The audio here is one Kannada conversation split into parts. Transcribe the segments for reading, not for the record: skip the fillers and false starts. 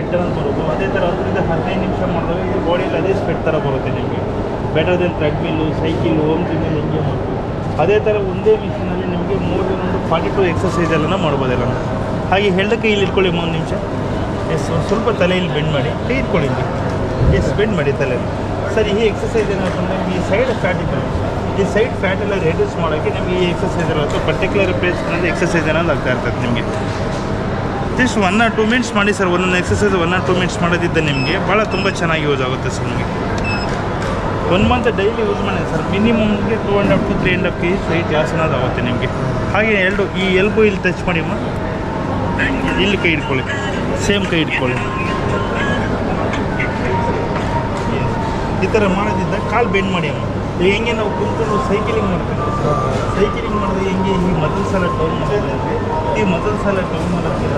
ರಿಟರ್ನ್ ಬರೋದು. ಅದೇ ಥರ 10-15 ನಿಮಿಷ ಮಾಡಿದಾಗ ಇದು ಬಾಡಿಯಲ್ಲಿ ಅದೇ ಸ್ವೆಟ್ ಥರ ಬರುತ್ತೆ ನಿಮಗೆ. ಬೆಟರ್ ದೆನ್ ಟ್ರೆಡ್ಮಿಲ್ಲು, ಸೈಕಿಲು, ಹೋಮ್ ಜಿಮ್ಮಲ್ಲಿ ಹಿಂಗೆ ಮಾಡ್ಬೋದು. ಅದೇ ಥರ ಒಂದೇ ಮಿಷಿನಲ್ಲಿ ನಿಮಗೆ 42 ಎಕ್ಸಸೈಸ್ ಎಲ್ಲ ಮಾಡ್ಬೋದಲ್ಲ. ಹಾಗೆ ಹೆಳ್ದ ಕೈಯಲ್ಲಿ ಇಟ್ಕೊಳ್ಳಿ 3 ನಿಮಿಷ. ಸ್ವಲ್ಪ ತಲೆಯಲ್ಲಿ ಬೆಂಡ್ ಮಾಡಿ, ಕೈ ಇಟ್ಕೊಳ್ಳಿ, ಬೆಂಡ್ ಮಾಡಿ ತಲೆ. ಸರ್, ಈ ಎಕ್ಸಸೈಸ್ ಏನಂತಂದರೆ ಈ ಸೈಡ್ ಫ್ಯಾಟ್ ಇದೆ, ಈ ಸೈಡ್ ಫ್ಯಾಟ್ ಎಲ್ಲ ರೆಡ್ಯೂಸ್ ಮಾಡೋಕ್ಕೆ ನಿಮಗೆ ಈ ಎಕ್ಸಸೈಸ್ ಎಲ್ಲ ಅಥವಾ ಪರ್ಟಿಕ್ಯುಲರ್ ಪ್ಲೇಸ್ನಲ್ಲಿ ಎಕ್ಸಸೈಸ್ ಏನಾದ್ರು ಆಗ್ತಾ ಇರ್ತದೆ ನಿಮಗೆ. ಜಸ್ಟ್ 1 or 2 ಮಿನಿಟ್ಸ್ ಮಾಡಿ ಸರ್. ಒಂದೊಂದು ಎಕ್ಸಸೈಸ್ 1 or 2 ಮಿನಿಟ್ಸ್ ಮಾಡೋದಿದ್ದ ನಿಮಗೆ ಭಾಳ ತುಂಬ ಚೆನ್ನಾಗಿ ಯೂಸ್ ಆಗುತ್ತೆ ಸರ್. ನಿಮಗೆ 1 ಮಂತ್ ಡೈಲಿ ಯೂಸ್ ಮಾಡಿ ಸರ್. ಮಿನಿಮಮ್ಗೆ 2.5 to 3.5 kg ವೆಯ್ಟ್ ಲಾಸ್ ಅನ್ನೋದು ಆಗುತ್ತೆ ನಿಮಗೆ. ಹಾಗೆ ಈ ಎಲ್ಬೋ ಇಲ್ಲಿ ಟಚ್ ಮಾಡಿ ಇಲ್ಲಿ ಕೈ ಇಟ್ಕೊಳ್ಳಿ, ಸೇಮ್ ಕೈ ಇಟ್ಕೊಳ್ಳಿ. ಈ ಥರ ಮಾಡೋದಿದ್ದ ಕಾಲು ಬೆಂಡ್ ಮಾಡಿ ಹೆಂಗೆ ನಾವು ಕುಂತ್ಕೊಂಡು ಸೈಕ್ಲಿಂಗ್ ಮಾಡ್ತೀವಿ. ಸೈಕ್ಲಿಂಗ್ ಮಾಡಿದ್ರೆ ಹೆಂಗೆ ಈ ಮಸಲ್ಸ್ ಎಲ್ಲ ಟೌನ್ ಮಾಡೋದ್ರೆ ಈ ಮಸಲ್ಸ್ ಎಲ್ಲ ಟೌನ್ ಮಾಡೋಕ್ಕೆ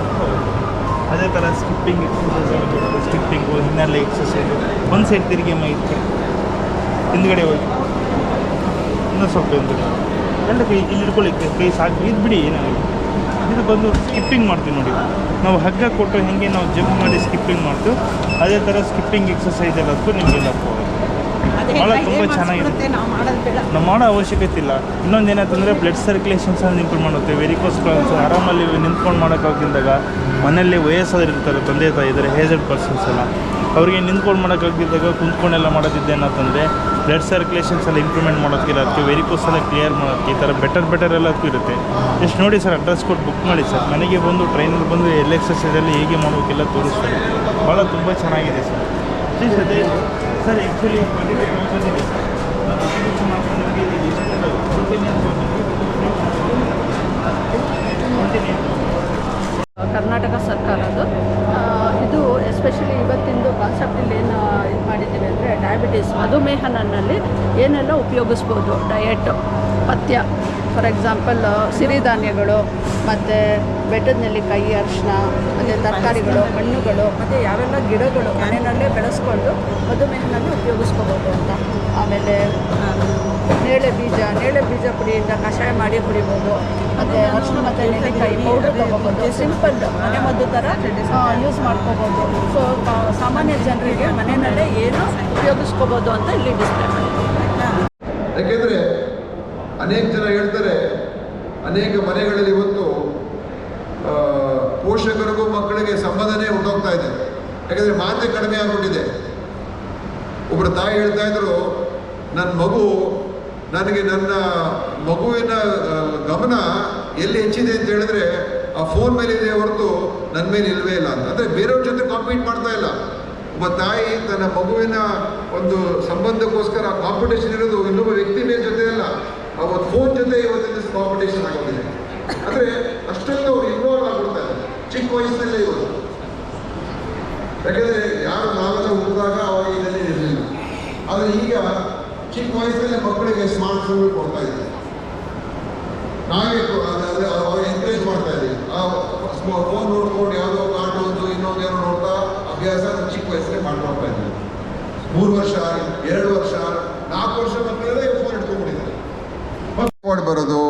ಅದೇ ಥರ ಸ್ಕಿಪ್ಪಿಂಗು ಇನ್ನೆಲ್ಲ ಎಕ್ಸಸೈಸು. ಒಂದು ಸೈಡ್ ತಿರುಗಿ ಇತ್ತು ಹಿಂದ್ಗಡೆ ಹೋಗಿ ಇನ್ನೂ ಸ್ವಲ್ಪ ಹಿಂದ್ಗಡೆ ಎಲ್ಲ ಕೈ ಇಲ್ಲಿ ಇಟ್ಕೊಳ್ಳಿ, ಕೈ ಸಾಕು. ಇದು ಬಿಡಿ, ಏನಾಗಲ್ಲ. ಇದು ಬಂದು ಸ್ಕಿಪ್ಪಿಂಗ್ ಮಾಡ್ತೀವಿ ನೋಡಿ. ನಾವು ಹಗ್ಗ ಕೊಟ್ಟು ಹೆಂಗೆ ನಾವು ಜಂಪ್ ಮಾಡಿ ಸ್ಕಿಪ್ಪಿಂಗ್ ಮಾಡ್ತೀವಿ ಅದೇ ಥರ ಸ್ಕಿಪ್ಪಿಂಗ್ ಎಕ್ಸಸೈಸ್ ಎಲ್ಲದಕ್ಕೂ ನಿಮಗೆಲ್ಲ ಭಾಳ ತುಂಬ ಚೆನ್ನಾಗಿದೆ. ನಾವು ಮಾಡೋ ಅವಶ್ಯಕತೆ ಇಲ್ಲ. ಇನ್ನೊಂದು ಏನಂತಂದರೆ ಬ್ಲಡ್ ಸರ್ಕ್ಯುಲೇಷನ್ಸ್ ಇಂಪ್ರೂವ್ ಮಾಡುತ್ತೆ. ವೆರಿಕೋಸ್ ಪ್ರಾಬ್ಲಮ್ಸ್ ಆರಾಮಲ್ಲಿ ನಿಂತ್ಕೊಂಡು ಮಾಡೋಕ್ಕಾಗಿದ್ದಾಗ ಮನೆಯಲ್ಲಿ ವಯಸ್ಸಾದ್ರು ಇರ್ತಾರೆ, ತಂದೆ ತಾಯಿ ಇದ್ದಾರೆ, ಏಜೆಡ್ ಪರ್ಸನ್ಸ್ ಎಲ್ಲ, ಅವ್ರಿಗೆ ನಿಂತ್ಕೊಂಡು ಮಾಡೋಕ್ಕಾಗಿದ್ದಾಗ ಕುಂತ್ಕೊಂಡೆಲ್ಲ ಮಾಡೋದಿದ್ದೆ ಏನಂತಂದರೆ ಬ್ಲಡ್ ಸರ್ಕ್ಯುಲೇಷನ್ಸ್ ಎಲ್ಲ ಇಂಪ್ರೂವ್ಮೆಂಟ್ ಮಾಡೋಕ್ಕಿಲ್ಲ, ಅದಕ್ಕೆ ವೆರಿಕೋಸ್ ಎಲ್ಲ ಕ್ಲಿಯರ್ ಮಾಡೋಕ್ಕೆ ಈ ಥರ ಬೆಟರ್ ಎಲ್ಲದಕ್ಕೂ ಇರುತ್ತೆ. ಎಷ್ಟು ನೋಡಿ ಸರ್, ಅಡ್ರೆಸ್ ಕೊಟ್ಟು ಬುಕ್ ಮಾಡಿ ಸರ್. ಮನೆಗೆ ಬಂದು ಟ್ರೈನಲ್ಲಿ ಬಂದು ಎಲ್ಲ ಎಕ್ಸಸೈಸಲ್ಲಿ ಹೇಗೆ ಮಾಡೋಕ್ಕೆಲ್ಲ ತೋರಿಸ್ತಾರೆ. ಭಾಳ ತುಂಬ ಚೆನ್ನಾಗಿದೆ ಸರ್. ಪ್ಲೀಸ್ ಅದೇ ಸರ್, ಆ್ಯಕ್ಚುಲಿ 25,000 ಇದೆ ಸರ್. ಕರ್ನಾಟಕ ಸರ್ಕಾರದ್ದು ಇದು ಎಸ್ಪೆಷಲಿ ಇವತ್ತಿಂದು ಕಾನ್ಸೆಪ್ಟಲ್ಲಿ ಏನು ಇದು ಮಾಡಿದ್ದೀವಿ ಅಂದರೆ ಡಯಾಬಿಟೀಸ್ ಮಧುಮೇಹನಲ್ಲಿ ಏನೆಲ್ಲ ಉಪಯೋಗಿಸ್ಬೋದು. ಡಯೆಟ್, ಪಥ್ಯ, ಫಾರ್ ಎಕ್ಸಾಂಪಲ್ ಸಿರಿಧಾನ್ಯಗಳು ಮತ್ತು ಬೆಟ್ಟದ ನೆಲ್ಲಿಕಾಯಿ, ಅರಿಶಿನ, ಮತ್ತು ತರಕಾರಿಗಳು, ಹಣ್ಣುಗಳು, ಮತ್ತು ಯಾವೆಲ್ಲ ಗಿಡಗಳು ಮನೆಯಲ್ಲೇ ಬೆಳೆಸ್ಕೊಂಡು ಮಧುಮೇಹನಲ್ಲಿ ಉಪಯೋಗಿಸ್ಕೋಬೋದು ಅಂತ. ಆಮೇಲೆ ನೇಳೆ ಬೀಜ ಪುಡಿಯಿಂದ ಕಷಾಯ ಮಾಡಿ ಕುಡಿಬೋದು. ಮತ್ತು ಅರಿಶಿನ ಮತ್ತು ನೆಲ್ಲಿಕಾಯಿ ಪೌಡ್ರ್ ತೊಗೋಬೋದು. ಸಿಂಪಲ್ ಮನೆಮದ್ದು ಥರ ಯೂಸ್ ಮಾಡ್ಕೋಬೋದು. ಸೊ ಸಾಮಾನ್ಯ ಜನರಿಗೆ ಮನೆಯಲ್ಲೇ ಏನು ಉಪಯೋಗಿಸ್ಕೋಬೋದು ಅಂತ ಇಲ್ಲಿ ಡಿಸ್ಪ್ಲೇ ಮಾಡಿದ್ದೀವಿ. ಯಾಕೆಂದರೆ ಅನೇಕ ಜನ ಹೇಳ್ತಾರೆ, ಅನೇಕ ಮನೆಗಳಲ್ಲಿ ಇವತ್ತು ಪೋಷಕರಿಗೂ ಮಕ್ಕಳಿಗೆ ಸಂಬಂಧನೇ ಹೊರಟೋಗ್ತಾ ಇದೆ. ಯಾಕೆಂದರೆ ಮಾತೆ ಕಡಿಮೆ ಆಗಿಬಿಟ್ಟಿದೆ. ಒಬ್ಬರು ತಾಯಿ ಹೇಳ್ತಾ ಇದ್ರು, ನನಗೆ ನನ್ನ ಮಗುವಿನ ಗಮನ ಎಲ್ಲಿ ಹೆಚ್ಚಿದೆ ಅಂತ ಹೇಳಿದ್ರೆ ಆ ಫೋನ್ ಮೇಲೆ ಇದೆ ಹೊರತು ನನ್ನ ಮೇಲೆ ಇಲ್ಲವೇ ಇಲ್ಲ ಅಂತ. ಅಂದರೆ ಬೇರೆಯವ್ರ ಜೊತೆ ಕಾಂಪೀಟ್ ಮಾಡ್ತಾ ಇಲ್ಲ. ಒಬ್ಬ ತಾಯಿ ತನ್ನ ಮಗುವಿನ ಒಂದು ಸಂಬಂಧಕ್ಕೋಸ್ಕರ ಕಾಂಪಿಟೇಷನ್ ಇರೋದು ಇನ್ನೊಬ್ಬ ವ್ಯಕ್ತಿ ಮೇಲೆ ಜೊತೆ ಅಲ್ಲ, ಅವತ್ತು ಫೋನ್ ಜೊತೆ ಇವತ್ತಿನ ಕಾಂಪಿಟೇಷನ್ ಆಗೋದಿದೆ. ಅಂದರೆ ಅಷ್ಟೊಂದು ಅವ್ರು ಇನ್ವಾಲ್ವ್ ಆಗಿಬಿಡ್ತಾರೆ ಚಿಕ್ಕ ವಯಸ್ಸಿನಲ್ಲೇ ಇವತ್ತು. ಯಾಕೆಂದರೆ ಯಾರು ನಾವೆಲ್ಲ ಹುಟ್ಟಿದಾಗ ಅವಾಗ ಇದನ್ನೇ ಇರಲಿಲ್ಲ. ಆದರೆ ಈಗ ಚಿಕ್ಕ ವಯಸ್ಸಲ್ಲೇ ಮಕ್ಕಳಿಗೆ ಸ್ಮಾರ್ಟ್ ಫೋನ್ ಕೊಡ್ತಾ ಇದ್ದೀವಿ. ನಾವೇ ಅವ್ರು ಎನ್ಕರೇಜ್ ಮಾಡ್ತಾ ಇದ್ದೀವಿ. ಆ ಫೋನ್ ನೋಡ್ಕೊಂಡು ಯಾವುದೋ ಕಾರ್ಟೂನ್ಸು ಇನ್ನೊಂದು ಏನೋ ನೋಡ್ತಾ ಅಭ್ಯಾಸ ಚಿಕ್ಕ ವಯಸ್ಸಲ್ಲೇ ಮಾಡ್ಕೊಳ್ತಾ ಇದ್ದೀವಿ. 3 ವರ್ಷ, 2 ವರ್ಷ, 4 ವರ್ಷ ಮಕ್ಕಳಲ್ಲೇ ಫೋನ್ ಇಟ್ಕೊಂಡ್ಬಿಟ್ಟಿದ್ದಾರೆ. ಮಾಡಿ ಬರೋದು,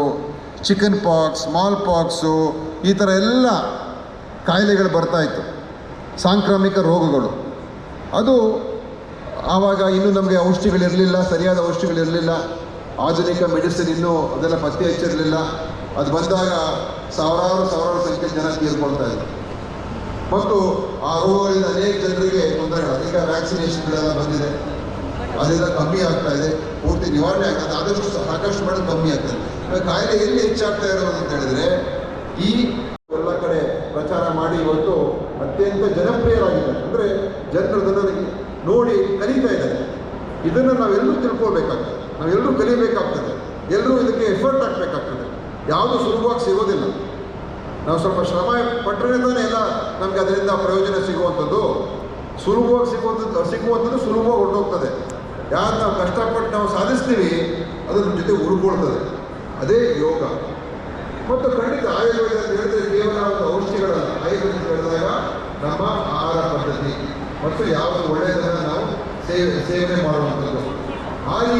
ಚಿಕನ್ ಪಾಕ್ಸ್, ಸ್ಮಾಲ್ ಪಾಕ್ಸು, ಈ ಥರ ಎಲ್ಲ ಕಾಯಿಲೆಗಳು ಬರ್ತಾಯಿತ್ತು, ಸಾಂಕ್ರಾಮಿಕ ರೋಗಗಳು. ಅದು ಆವಾಗ ಇನ್ನೂ ನಮಗೆ ಔಷಧಿಗಳಿರಲಿಲ್ಲ, ಸರಿಯಾದ ಔಷಧಿಗಳಿರಲಿಲ್ಲ, ಆಧುನಿಕ ಮೆಡಿಸಿನ್ ಇನ್ನೂ ಅದೆಲ್ಲ ಪತ್ತೆ ಹಚ್ಚಿರಲಿಲ್ಲ. ಅದು ಬಂದಾಗ ಸಾವಿರಾರು ಸಂಖ್ಯೆ ಜನ ತೀರ್ಕೊಳ್ತಾ ಇದ್ರು. ಮತ್ತು ಆ ರೋಗಗಳಿಂದ ಅನೇಕ ಜನರಿಗೆ ತೊಂದರೆಗಳು, ಅನೇಕ ವ್ಯಾಕ್ಸಿನೇಷನ್ಗಳೆಲ್ಲ ಬಂದಿದೆ, ಅದರಿಂದ ಕಮ್ಮಿ ಆಗ್ತಾ ಇದೆ, ಪೂರ್ತಿ ನಿವಾರಣೆ ಆಗ್ತದೆ. ಆದಷ್ಟು ಸಾಕಷ್ಟು ಮಾಡೋದು ಕಮ್ಮಿ ಆಗ್ತದೆ. ಕಾಯಿಲೆ ಎಲ್ಲಿ ಹೆಚ್ಚಾಗ್ತಾ ಇರೋದು ಅಂತ ಹೇಳಿದ್ರೆ ಈ ಎಲ್ಲ ಕಡೆ ಪ್ರಚಾರ ಮಾಡಿ ಇವತ್ತು ಅತ್ಯಂತ ಜನಪ್ರಿಯರಾಗಿದೆ. ಅಂದರೆ ಜನರು ಅದನ್ನು ನೋಡಿ ಕಲಿತಾ ಇದ್ದಾರೆ. ಇದನ್ನು ನಾವೆಲ್ಲರೂ ತಿಳ್ಕೊಳ್ಬೇಕಾಗ್ತದೆ, ನಾವೆಲ್ಲರೂ ಕಲಿಬೇಕಾಗ್ತದೆ, ಎಲ್ಲರೂ ಇದಕ್ಕೆ ಎಫರ್ಟ್ ಹಾಕಬೇಕಾಗ್ತದೆ. ಯಾವುದು ಸುಲಭವಾಗಿ ಸಿಗೋದಿಲ್ಲ. ನಾವು ಸ್ವಲ್ಪ ಶ್ರಮ ಪಟ್ಟರೆ ತಾನೇ ಎಲ್ಲ ನಮಗೆ ಅದರಿಂದ ಪ್ರಯೋಜನ ಸಿಗುವಂಥದ್ದು. ಸುಲಭವಾಗಿ ಸಿಗುವಂಥದ್ದು ಸುಲಭವಾಗಿ ಹೊರಟೋಗ್ತದೆ. ಯಾರು ನಾವು ಕಷ್ಟಪಟ್ಟು ನಾವು ಸಾಧಿಸ್ತೀವಿ ಅದು ನಮ್ಮ ಜೊತೆ ಉಳ್ಕೊಳ್ತದೆ. ಅದೇ ಯೋಗ. ಮತ್ತು ಖಂಡಿತ ಆಯುರ್ವೇದ ಅಂತ ಹೇಳಿದ್ರೆ ಕೇವಲ ಒಂದು ಔಷಧಿಗಳಲ್ಲ. ಆಯುರ್ವೇದ ಹೇಳಿದಾಗ ನಮ್ಮ ಆಹಾರ ಪದ್ಧತಿ ಮತ್ತು ಯಾವುದು ಒಳ್ಳೆಯದನ್ನು ನಾವು ಸೇವನೆ ಮಾಡುವಂಥದ್ದು ಆ ರೀತಿ.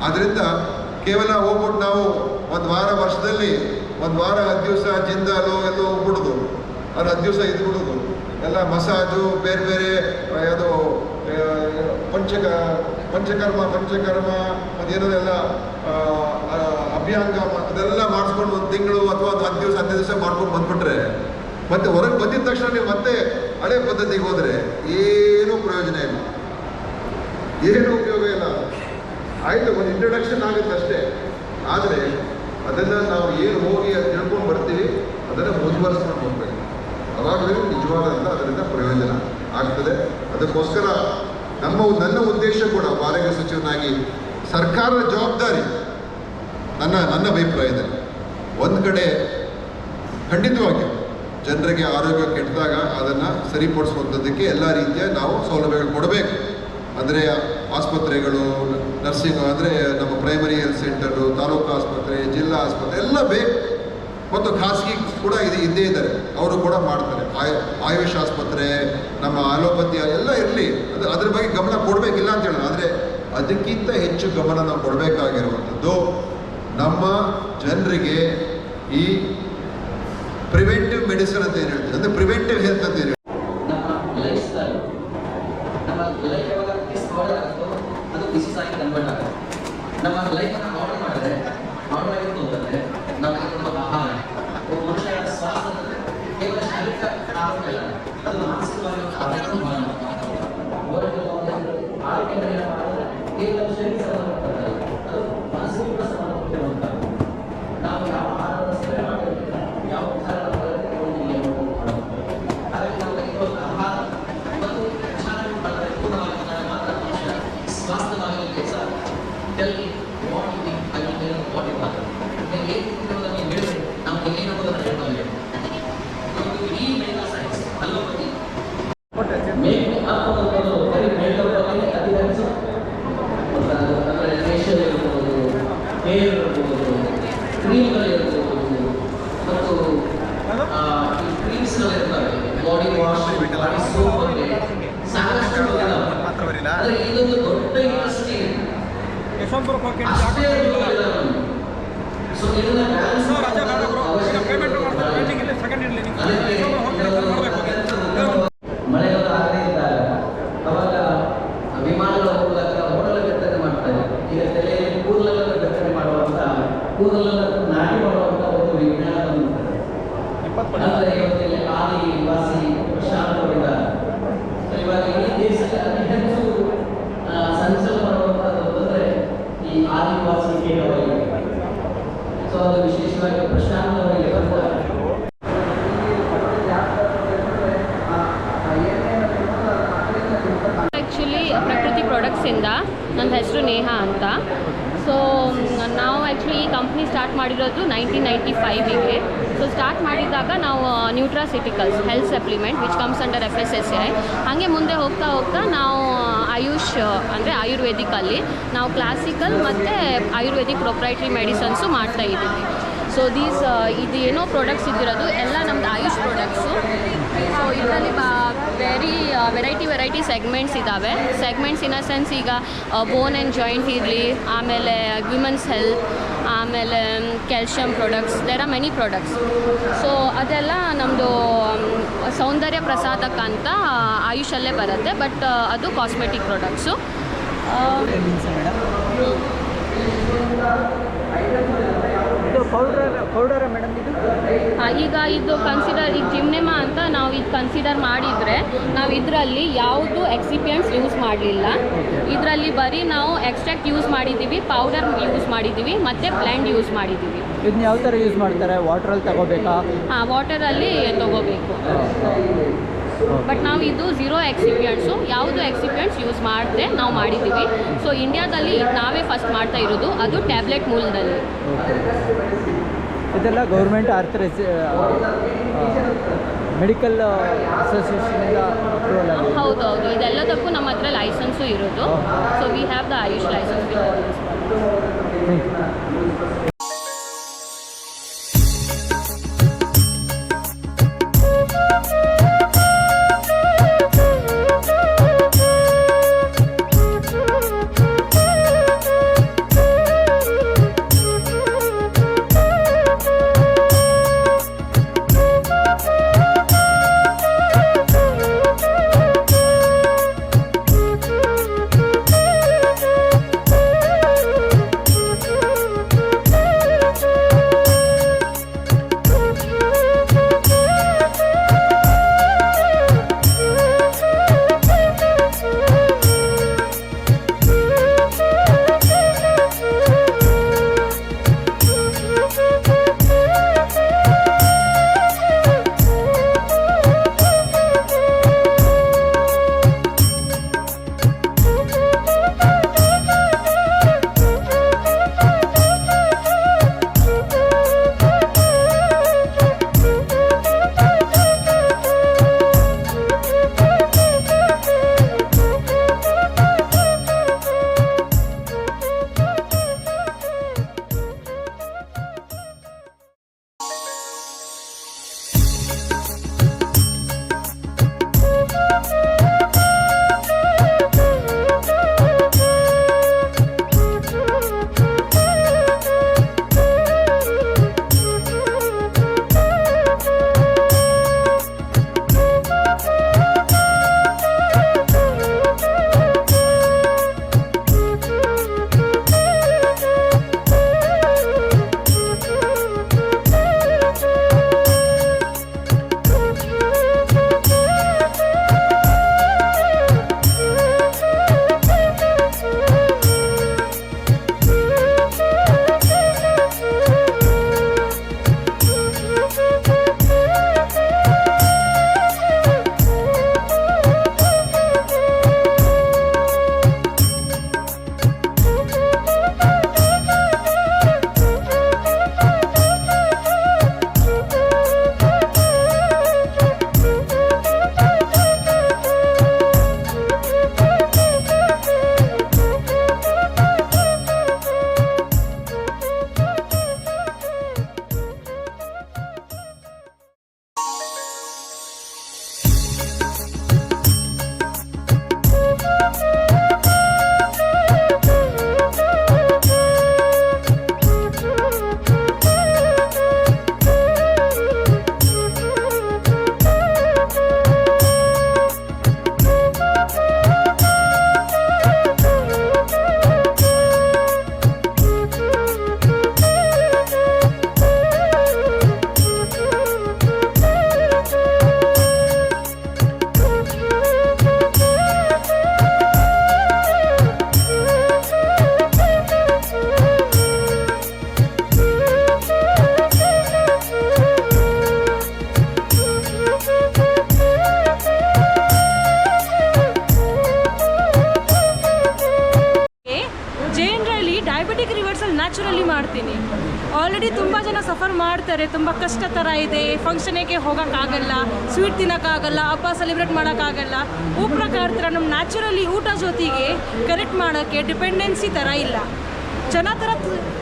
ಆದ್ದರಿಂದ ಕೇವಲ ಹೋಗ್ಬಿಟ್ಟು ನಾವು ಒಂದು ವಾರ ವರ್ಷದಲ್ಲಿ 1 ವಾರ 10 ದಿವಸ ಜಿಂದಾಲು ಎಲ್ಲೋ ಹೋಗ್ಬಿಡೋದು, ಅದು 10 ದಿವಸ ಇದ್ಬಿಡೋದು, ಎಲ್ಲ ಮಸಾಜು ಬೇರೆ ಬೇರೆ ಅದು ಪಂಚಕರ್ಮ ಅದೇನೋದೆಲ್ಲ ಅಭ್ಯಾಂಗ ಅದೆಲ್ಲ ಮಾಡಿಸ್ಕೊಂಡು 1 ತಿಂಗಳು ಅಥವಾ 10 ದಿವಸ 15 ದಿವಸ ಮಾಡ್ಕೊಂಡು ಬಂದ್ಬಿಟ್ರೆ ಮತ್ತೆ ಹೊರಗೆ ಬಂದಿದ ತಕ್ಷಣ ನೀವು ಮತ್ತೆ ಹಳೆ ಪದ್ಧತಿಗೆ ಹೋದರೆ ಏನೂ ಪ್ರಯೋಜನ ಇಲ್ಲ, ಏನು ಉಪಯೋಗ ಇಲ್ಲ. ಆಯಿತು, ಒಂದು ಇಂಟ್ರಡಕ್ಷನ್ ಆಗುತ್ತೆ ಅಷ್ಟೇ. ಆದರೆ ಅದನ್ನು ನಾವು ಏನು ಹೋಗಿ ತಿಳ್ಕೊಂಡು ಬರ್ತೀವಿ ಅದನ್ನು ಮುಂದುವರಿಸ್ಕೊಂಡು ಹೋಗ್ಬೇಕು. ಅವಾಗಲೇ ನಿಜವಾದಂಥ ಅದರಿಂದ ಪ್ರಯೋಜನ ಆಗ್ತದೆ. ಅದಕ್ಕೋಸ್ಕರ ನನ್ನ ಉದ್ದೇಶ ಕೂಡ ಆರೋಗ್ಯ ಸಚಿವನಾಗಿ ಸರ್ಕಾರದ ಜವಾಬ್ದಾರಿ ನನ್ನ ಅಭಿಪ್ರಾಯದಲ್ಲಿ ಒಂದು ಕಡೆ ಖಂಡಿತವಾಗಿ ಜನರಿಗೆ ಆರೋಗ್ಯ ಕೆಟ್ಟಿದಾಗ ಅದನ್ನು ಸರಿಪಡಿಸುವಂಥದ್ದಕ್ಕೆ ಎಲ್ಲ ರೀತಿಯ ನಾವು ಸೌಲಭ್ಯಗಳು ಕೊಡಬೇಕು. ಅಂದರೆ ಆಸ್ಪತ್ರೆಗಳು, ನರ್ಸಿಂಗ್ ಅಂದರೆ ನಮ್ಮ ಪ್ರೈಮರಿ ಹೆಲ್ತ್ ಸೆಂಟರು, ತಾಲೂಕು ಆಸ್ಪತ್ರೆ, ಜಿಲ್ಲಾ ಆಸ್ಪತ್ರೆ ಎಲ್ಲ ಬೇಕು. ಮತ್ತು ಖಾಸಗಿ ಕೂಡ ಇದ್ದೇ ಇದ್ದಾರೆ, ಅವರು ಕೂಡ ಮಾಡ್ತಾರೆ. ಆಯುಷ್ ಆಸ್ಪತ್ರೆ, ನಮ್ಮ ಅಲೋಪತಿ ಎಲ್ಲ ಇರಲಿ, ಅದ್ರ ಬಗ್ಗೆ ಗಮನ ಕೊಡಬೇಕಿಲ್ಲ ಅಂತ ಹೇಳೋಣ. ಆದರೆ ಅದಕ್ಕಿಂತ ಹೆಚ್ಚು ಗಮನ ನಾವು ಕೊಡಬೇಕಾಗಿರುವಂಥದ್ದು ನಮ್ಮ ಜನರಿಗೆ ಈ ಪ್ರಿವೆಂಟಿವ್ ಮೆಡಿಸಿನ್ ಅಂತ ಏನು ಹೇಳ್ತೀವಿ, ಅಂದರೆ ಪ್ರಿವೆಂಟಿವ್ ಹೆಲ್ತ್ ಅಂತ ಏನು ನಮ್ಮ ಲೈಫನ್ನು ಆರ್ಡರ್ ಮಾಡಿದ್ರೆ ಆರ್ಡರ್ ಆಗಿತ್ತು ಅಂತಂದರೆ ನಾವು ನಮ್ಮ ಆಹಾರ ಮನುಷ್ಯರ ಸ್ವಾಸ್ಥ್ಯ ಕೇವಲ ಶಾರೀರಿಕ ಆರೋಗ್ಯ ಇಲ್ಲ, ಅದು ಮಾನಸಿಕವಾಗಿ ಆರೋಗ್ಯ ಕೇವಲ ಶರೀರ ಸಂಬಂಧಪಟ್ಟದ್ದು, ಅದು ಮಾನಸಿಕ ಸಂಬಂಧಪಟ್ಟಿರುವಂಥದ್ದು. ನಾವು ಯಾವ ಆಹಾರದ ಸೇವನೆ ಮಾಡಿರ್ತೀವಿ, ಯಾವ ವಿಚಾರಗಳ ಹಾಗಾಗಿ ನಾವು ಇರುವ ಆಹಾರ ಮತ್ತು ಚೆನ್ನಾಗಿ ಮಾಡಿದ್ರೆ ಪೂರ್ಣವಾಗಿ ಮಾತ್ರ ಮನುಷ್ಯ ಸ್ವಾಸ್ಥ್ಯವಾಗಿ ಸಹ Tell me what you think, I will tell you what you want. Then you ಹೇಳಿದ್ರೆ ನಾವು ಏನಾಗೋದನ್ನು ಹೇಳ್ಕೊಳ್ಳಿ. ಈ medical science allopathy make up ಅನ್ನೋದು ಬರೀ ಮೇಕಪ್ ಬಗ್ಗೆ ಅಧಿಕಾರಿಸು ಅಂದರೆ ಫೇಶಿಯಲ್ ಇರ್ಬೋದು, ಹೇರ್ ಇರ್ಬೋದು, ಕ್ರೀಮ್ಗಳು ಇರ್ಬೋದು, ಮತ್ತು ಈ ಕ್ರೀಮ್ಸ್ಗಳು ಇರ್ತವೆ, ಬಾಡಿ ವಾಶ್, ಬಾಡಿ ಸೋಪ್ ಬಗ್ಗೆ ಸಾಕಷ್ಟು ಇದಾವೆ. ಆದರೆ ಇದೊಂದು ದೊಡ್ಡ ಇಂಡಸ್ಟ್ರಿ. ಮಳೆಗಾಲ ಆಗದೇ ಇದ್ದಾಗ ಅವಾಗ ವಿಮಾನಗಳ ಮೂಲಕ ಹೋಟೆಲ್ ಬಿತ್ತನೆ ಮಾಡ್ತಾರೆ. ಈಗ ತಲೆಯಲ್ಲಿ ಕೂದಲನ್ನು ಬಿತ್ತನೆ ಮಾಡುವಂಥ, ಕೂದಲನ್ನು ನಾಟಿ ಮಾಡುವಂಥ ಒಂದು ವಿಜ್ಞಾನ ಬಂದಿದ್ದಾರೆ. ಅಂದರೆ ಇವತ್ತಿಲ್ಲಿ ಆದಿವಾಸಿ ಪ್ರಶಾಂತರಿದ್ದಾರೆ. ಇವಾಗ ಈ ದೇಶದಲ್ಲಿ ಅತಿ ಹೆಚ್ಚು ಸಂಚಲನ ಮಾಡುವಂಥದ್ದು ಅಂದರೆ ಈ ಆದಿವಾಸಿ ಕೇಂದ್ರವಾಗಿ. ಸೊ ಅದು ವಿಶೇಷವಾಗಿ ಪ್ರಶಾಂತವಾಗಿ ಆ್ಯಕ್ಚುಲಿ ಪ್ರಕೃತಿ ಪ್ರಾಡಕ್ಟ್ಸಿಂದ ನನ್ನ ಹೆಸರು ನೇಹಾ ಅಂತ. ಸೊ ನಾವು ಆ್ಯಕ್ಚುಲಿ ಈ ಕಂಪ್ನಿ ಸ್ಟಾರ್ಟ್ ಮಾಡಿರೋದು 1995ಗೆ. ಸೊ ಸ್ಟಾರ್ಟ್ ಮಾಡಿದಾಗ ನಾವು nutraceuticals health supplement which comes under FSSAI. ಹಾಗೆ ಮುಂದೆ ಹೋಗ್ತಾ ಹೋಗ್ತಾ ನಾವು ಆಯುಷ್ ಅಂದರೆ ಆಯುರ್ವೇದಿಕಲ್ಲಿ ನಾವು ಕ್ಲಾಸಿಕಲ್ ಮತ್ತು ಆಯುರ್ವೇದಿಕ್ ಪ್ರೊಪ್ರೈಟ್ರಿ ಮೆಡಿಸನ್ಸು ಮಾಡ್ತಾ ಇದ್ದೀವಿ. ಸೊ ಇದು ಏನೋ ಪ್ರಾಡಕ್ಟ್ಸ್ ಇದ್ದಿರೋದು ಎಲ್ಲ ನಮ್ಮದು ಆಯುಷ್ ಪ್ರಾಡಕ್ಟ್ಸು. ಸೊ ಇದರಲ್ಲಿ ವೆರೈಟಿ ಸೆಗ್ಮೆಂಟ್ಸ್ ಇದ್ದಾವೆ. ಸೆಗ್ಮೆಂಟ್ಸ್ ಇನ್ ಅ ಸೆನ್ಸ್ ಈಗ ಬೋನ್ ಆ್ಯಂಡ್ ಜಾಯಿಂಟ್ ಇರಲಿ, ಆಮೇಲೆ ವಿಮೆನ್ಸ್ ಹೆಲ್ತ್, ಆಮೇಲೆ calcium products, there are many products. So ಅದೆಲ್ಲ ನಮ್ಮದು ಸೌಂದರ್ಯ ಪ್ರಸಾದಕ್ಕಂತ ಆಯುಷಲ್ಲೇ ಬರುತ್ತೆ, ಬಟ್ ಅದು ಕಾಸ್ಮೆಟಿಕ್ ಪ್ರಾಡಕ್ಟ್ಸು. ಪೌಡರ್ ಮೇಡಮ್ ಇದು ಈಗ ಇದು ಈಗ ಜಿಮ್ನೆಮಾ ಅಂತ ನಾವು ಇದು ಕನ್ಸಿಡರ್ ಮಾಡಿದರೆ ನಾವು ಇದರಲ್ಲಿ ಯಾವುದು ಎಕ್ಸಿಪಿಯೆಂಟ್ಸ್ ಯೂಸ್ ಮಾಡಲಿಲ್ಲ. ಇದರಲ್ಲಿ ಬರೀ ನಾವು ಎಕ್ಸ್ಟ್ರಾಕ್ಟ್ ಯೂಸ್ ಮಾಡಿದ್ದೀವಿ, ಪೌಡರ್ ಯೂಸ್ ಮಾಡಿದ್ದೀವಿ, ಮತ್ತು ಬ್ಲೆಂಡ್ ಯೂಸ್ ಮಾಡಿದ್ದೀವಿ. ಇದನ್ನ ಯಾವ ಥರ ಯೂಸ್ ಮಾಡ್ತಾರೆ? ವಾಟ್ರಲ್ಲಿ ತಗೋಬೇಕಾ? ಹಾಂ, ವಾಟರಲ್ಲಿ ತೊಗೋಬೇಕು. ಬಟ್ ನಾವು ಇದು 0 ಎಕ್ಸಿಪಿಯೆಂಟ್ಸು, ಯಾವುದು ಎಕ್ಸಿಪಿಯೆಂಟ್ಸ್ ಯೂಸ್ ಮಾಡದೆ ನಾವು ಮಾಡಿದ್ದೀವಿ. ಸೊ ಇಂಡಿಯಾದಲ್ಲಿ ನಾವೇ ಫಸ್ಟ್ ಮಾಡ್ತಾ ಇರೋದು, ಅದು ಟ್ಯಾಬ್ಲೆಟ್ ಮೂಲದಲ್ಲಿ. ಇದೆಲ್ಲ ಗೌರ್ಮೆಂಟ್ ಮೆಡಿಕಲ್ ಅಸೋಸಿಯೇಷನಿಂದ ಅಪ್ರೂವಲ್ ಆಗಿದೆ. ಹೌದು, ಇದೆಲ್ಲದಕ್ಕೂ ನಮ್ಮ ಹತ್ರ ಲೈಸೆನ್ಸು ಇರೋದು. So we have the Ayush licence. ಕೆಲವ್ರು ಮಾಡ್ತಾರೆ ತುಂಬ ಕಷ್ಟ ಥರ ಇದೆ, ಫಂಕ್ಷನಿಗೆ ಹೋಗೋಕ್ಕಾಗಲ್ಲ, ಸ್ವೀಟ್ ತಿನ್ನೋಕ್ಕಾಗಲ್ಲ, ಹಬ್ಬ ಸೆಲೆಬ್ರೇಟ್ ಮಾಡೋಕ್ಕಾಗಲ್ಲ. ಪ್ರಕಾರ ಥರ ನಮ್ಮ ನ್ಯಾಚುರಲಿ ಊಟ ಜೊತೆಗೆ ಕರೆಕ್ಟ್ ಮಾಡೋಕ್ಕೆ ಡಿಪೆಂಡೆನ್ಸಿ ಥರ ಇಲ್ಲ. ಚೆನ್ನಾಗಿ ಥರ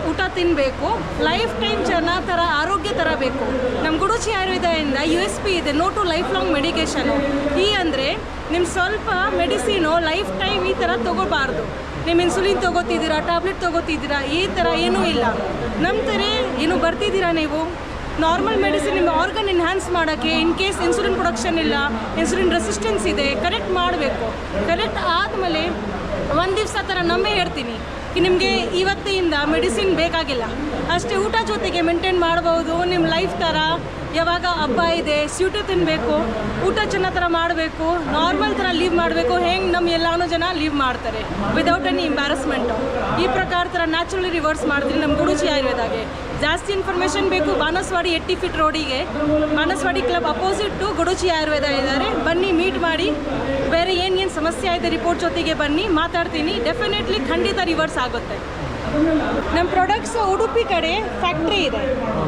ಊಟ ತಿನ್ನಬೇಕು, ಲೈಫ್ ಟೈಮ್ ಚೆನ್ನಾಗಿ ಥರ ಆರೋಗ್ಯ ಥರ ಬೇಕು. ನಮ್ಮ ಗುಡುಚಿ ಆಯುರ್ವೇದದಿಂದ USP ಇದೆ, ನೋ ಟು ಲೈಫ್ ಲಾಂಗ್ ಮೆಡಿಕೇಷನು. ಈ ಅಂದರೆ ನಿಮ್ಮ ಸ್ವಲ್ಪ ಮೆಡಿಸಿನು ಲೈಫ್ ಟೈಮ್ ಈ ಥರ ತೊಗೋಬಾರ್ದು. ನಿಮ್ಮ ಇನ್ಸುಲಿನ್ ತೊಗೋತಿದ್ದೀರಾ, ಟ್ಯಾಬ್ಲೆಟ್ ತೊಗೋತಿದ್ದೀರಾ, ಈ ಥರ ಏನೂ ಇಲ್ಲ. ನಮ್ಮ ಥರ ಏನು ಬರ್ತಿದ್ದೀರಾ ನೀವು ನಾರ್ಮಲ್ ಮೆಡಿಸಿನ್ ನಿಮ್ಮ ಆರ್ಗನ್ ಎನ್ಹ್ಯಾನ್ಸ್ ಮಾಡೋಕ್ಕೆ, ಇನ್ ಕೇಸ್ ಇನ್ಸುಲಿನ್ ಪ್ರೊಡಕ್ಷನ್ ಇಲ್ಲ, ಇನ್ಸುಲಿನ್ ರೆಸಿಸ್ಟೆನ್ಸ್ ಇದೆ, ಕರೆಕ್ಟ್ ಮಾಡಬೇಕು. ಕರೆಕ್ಟ್ ಆದಮೇಲೆ ಒಂದು ದಿವಸ ಥರ ನಮ್ಮೇ ಹೇಳ್ತೀನಿ ನಿಮಗೆ ಇವತ್ತಿಂದ ಮೆಡಿಸಿನ್ ಬೇಕಾಗಿಲ್ಲ, ಅಷ್ಟೇ ಊಟ ಜೊತೆಗೆ ಮೇಂಟೈನ್ ಮಾಡ್ಬೋದು. ನಿಮ್ಮ ಲೈಫ್ ಥರ ಯಾವಾಗ ಹಬ್ಬ ಇದೆ ಸ್ವೀಟು ತಿನ್ನಬೇಕು, ಊಟ ಚೆನ್ನಾಗಿ ಥರ ಮಾಡಬೇಕು, ನಾರ್ಮಲ್ ಥರ ಲೀವ್ ಮಾಡಬೇಕು. ಹೆಂಗೆ ನಮ್ಮ ಎಲ್ಲಾನು ಜನ ಲೀವ್ ಮಾಡ್ತಾರೆ ವಿದೌಟ್ ಎನಿ ಎಂಬ್ಯಾರಸ್ಮೆಂಟು. ಈ ಪ್ರಕಾರ ಥರ ನ್ಯಾಚುರಲಿ ರಿವರ್ಸ್ ಮಾಡ್ತೀನಿ ನಮ್ಮ ಗುಡುಚಿ ಆಯುರ್ವೇದಾಗೆ. ಜಾಸ್ತಿ ಇನ್ಫಾರ್ಮೇಷನ್ ಬೇಕು ಬಾನಸವಾಡಿ 80 ಫೀಟ್ ರೋಡಿಗೆ, ಬಾನಸವಾಡಿ ಕ್ಲಬ್ ಅಪೋಸಿಟ್ಟು ಗುಡುಚಿ ಆಯುರ್ವೇದ ಇದ್ದಾರೆ. ಬನ್ನಿ ಮೀಟ್ ಮಾಡಿ, ಬೇರೆ ಏನು ಸಮಸ್ಯೆ ಇದೆ ರಿಪೋರ್ಟ್ ಜೊತೆಗೆ ಬನ್ನಿ ಮಾತಾಡ್ತೀನಿ. ಡೆಫಿನೆಟ್ಲಿ ಖಂಡಿತ ರಿವರ್ಸ್ ಆಗುತ್ತೆ. ನಮ್ಮ ಪ್ರಾಡಕ್ಟ್ಸು ಉಡುಪಿ ಕಡೆ ಫ್ಯಾಕ್ಟ್ರಿ ಇದೆ,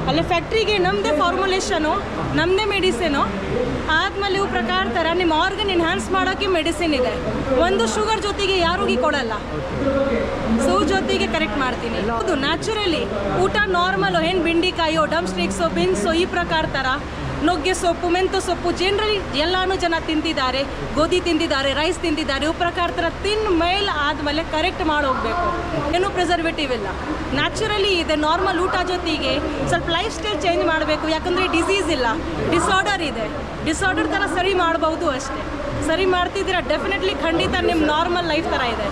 ಅಲ್ಲಿ ಫ್ಯಾಕ್ಟ್ರಿಗೆ ನಮ್ಮದೇ ಫಾರ್ಮುಲೇಷನು, ನಮ್ಮದೇ ಮೆಡಿಸಿನು. ಆದಮೇಲೆ ಇವು ಪ್ರಕಾರ ಥರ ನಿಮ್ಮ ಆರ್ಗನ್ ಎನ್ಹ್ಯಾನ್ಸ್ ಮಾಡೋಕ್ಕೆ ಮೆಡಿಸಿನ್ ಇದೆ. ಒಂದು ಶುಗರ್ ಜೊತೆಗೆ ಯಾರಿಗೂ ಕೊಡಲ್ಲ, ಸೊ ಜೊತೆಗೆ ಕರೆಕ್ಟ್ ಮಾಡ್ತೀನಿ. ಹೌದು, ನ್ಯಾಚುರಲಿ ಊಟ ನಾರ್ಮಲು, ಏನು ಬೆಂಡಿಕಾಯೋ, ಡಮ್ ಸ್ಟಿಕ್ಸು, ಬೀನ್ಸು, ಈ ಪ್ರಕಾರ ಥರ ನುಗ್ಗೆ ಸೊಪ್ಪು, ಮೆಂತ್ಯ ಸೊಪ್ಪು ಜನರಲಿ ಎಲ್ಲನೂ ಜನ ತಿಂತಿದ್ದಾರೆ. ಗೋಧಿ ತಿಂತಿದ್ದಾರೆ, ರೈಸ್ ತಿಂತಿದ್ದಾರೆ. ಇವು ಪ್ರಕಾರ ಥರ ತಿಂದ ಮೇಲೆ ಆದಮೇಲೆ ಕರೆಕ್ಟ್ ಮಾಡಿ ಹೋಗಬೇಕು. ಏನೂ ಪ್ರಿಸರ್ವೇಟಿವ್ ಇಲ್ಲ, ನ್ಯಾಚುರಲಿ ಇದೆ. ನಾರ್ಮಲ್ ಊಟ ಜೊತೆಗೆ ಸ್ವಲ್ಪ ಲೈಫ್ ಸ್ಟೈಲ್ ಚೇಂಜ್ ಮಾಡಬೇಕು, ಯಾಕಂದರೆ ಡಿಸೀಸ್ ಇಲ್ಲ, ಡಿಸಾರ್ಡರ್ ಇದೆ. ಡಿಸಾರ್ಡರ್ ಥರ ಸರಿ ಮಾಡ್ಬೋದು ಅಷ್ಟೇ. ಸರಿ ಮಾಡ್ತಿದ್ದೀರಾ ಡೆಫಿನೆಟ್ಲಿ ಖಂಡಿತ ನಿಮ್ಮ ನಾರ್ಮಲ್ ಲೈಫ್ ಥರ ಇದೆ.